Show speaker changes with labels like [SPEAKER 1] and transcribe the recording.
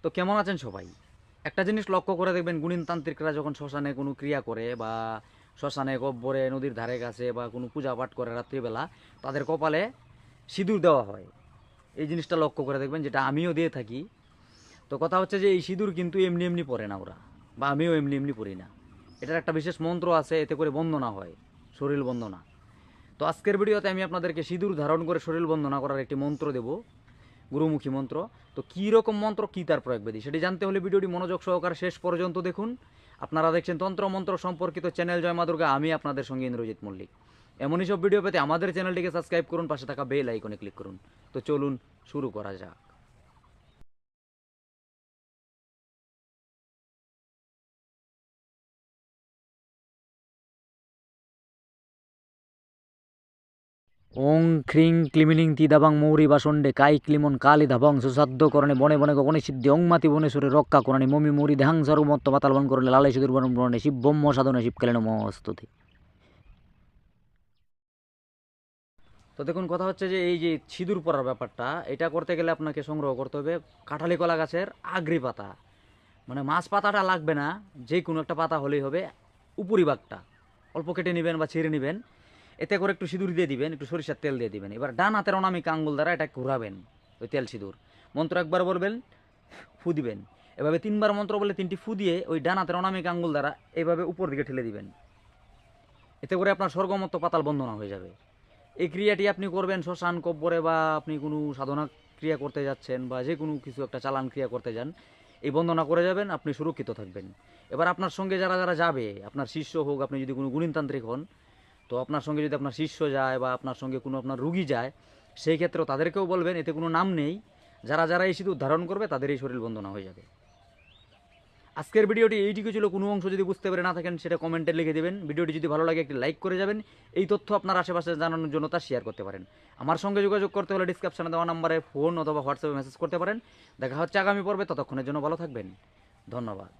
[SPEAKER 1] তো কেমন আছেন সবাই? একটা জিনিস লক্ষ্য করে দেখবেন, গুণিনতান্ত্রিকরা যখন শ্মশানে কোনো ক্রিয়া করে বা শ্মশানে গহ্বরে নদীর ধারে কাছে বা কোনো পূজা পাঠ করে রাত্রিবেলা, তাদের কপালে সিঁদুর দেওয়া হয়। এই জিনিসটা লক্ষ্য করে দেখবেন, যেটা আমিও দিয়ে থাকি। তো কথা হচ্ছে যে এই সিঁদুর কিন্তু এমনি এমনি পরে না ওরা, বা আমিও এমনি এমনি পড়ি না। এটার একটা বিশেষ মন্ত্র আছে, এতে করে বন্দনা হয়, শরীর বন্দনা। তো আজকের ভিডিওতে আমি আপনাদেরকে সিঁদুর ধারণ করে শরীর বন্দনা করার একটি মন্ত্র দেব, গুরুমুখী মন্ত্র। তো কী রকম মন্ত্র, কী তার প্রয়োগবিধি, সেটি জানতে হলে ভিডিওটি মনোযোগ সহকারে শেষ পর্যন্ত দেখুন। আপনারা দেখছেন তন্ত্র মন্ত্র সম্পর্কিত চ্যানেল জয় মা দুর্গা, আমি আপনাদের সঙ্গে ইন্দ্রজিৎ মল্লিক। এমনই সব ভিডিও পেতে আমাদের চ্যানেলটিকে সাবস্ক্রাইব করুন, পাশে থাকা বেল আইকনে ক্লিক করুন। তো চলুন শুরু করা যাক। ওং খ্রিং ক্লিমিনিং তিদাবাং মৌরি বাসন্ডে কাই ক্লিমন কালি ধাবং সুসাধ্য করণে বনে বনে গগনে সিদ্ধি অংমাতি বনেশ্বরে রক্ষা করণে মমি মৌরি দেহাং সর্বমত্ত পাতালবন করণে লালাই সুদূর বন বরণে শিব ব্রহ্ম সাধনে শিবকালে নমস্তুতে। তো দেখুন, কথা হচ্ছে যে এই যে সিঁদুর পরার ব্যাপারটা, এটা করতে গেলে আপনাকে সংগ্রহ করতে হবে কাঁঠালি কলা গাছের আগরি পাতা। মানে মাছ পাতাটা লাগবে না, যে কোনো একটা পাতা হলেই হবে। উপরিভাগটা অল্প কেটে নেবেন বা ছিঁড়ে নেবেন, এতে করে একটু সিঁদুর দিয়ে দিবেন, একটু সরিষার তেল দিয়ে দিবেন। এবার ডান হাতের অনামিকা আঙ্গুল দ্বারা এটা ঘুরাবেন, ওই তেল সিঁদুর। মন্ত্র একবার বলবেন, ফু দিবেন। এভাবে 3বার মন্ত্র বলে 3টি ফু দিয়ে ওই ডান হাতের অনামিকা আঙ্গুল দ্বারা এইভাবে উপর দিকে ঠেলে দিবেন। এতে করে আপনার স্বর্গমত্ত পাতাল বন্ধনা হয়ে যাবে। এই ক্রিয়াটি আপনি করবেন শ্মশান কব্বরে, বা আপনি কোনো সাধনা ক্রিয়া করতে যাচ্ছেন, বা যে কোনো কিছু একটা চালান ক্রিয়া করতে যান, এই বন্দনা করে যাবেন, আপনি সুরক্ষিত থাকবেন। এবার আপনার সঙ্গে যারা যারা যাবে, আপনার শিষ্য হোক, আপনি যদি কোনো গুণিনতান্ত্রিক হন, তো আপনার সঙ্গে যদি আপনার শিষ্য যায় বা আপনার সঙ্গে কোনো আপনার রুগী যায়, সেই ক্ষেত্রেও তাদেরকেও বলবেন, এতে কোনো নাম নেই, যারা যারা এই সিঁদুর ধারণ করবে তাদের এই শরীর বন্দনা হয়ে যাবে। আজকের ভিডিওটি এইটুকু ছিল। কোনো অংশ যদি বুঝতে পেরে না থাকেন সেটা কমেন্টে লিখে দেবেন। ভিডিওটি যদি ভালো লাগে একটি লাইক করে যাবেন। এই তথ্য আপনার আশেপাশে জানানোর জন্য তা শেয়ার করতে পারেন। আমার সঙ্গে যোগাযোগ করতে হলে ডিসক্রিপশনে দেওয়া নাম্বারে ফোন অথবা হোয়াটসঅ্যাপে মেসেজ করতে পারেন। দেখা হচ্ছে আগামী পর্বে, ততক্ষণের জন্য ভালো থাকবেন। ধন্যবাদ।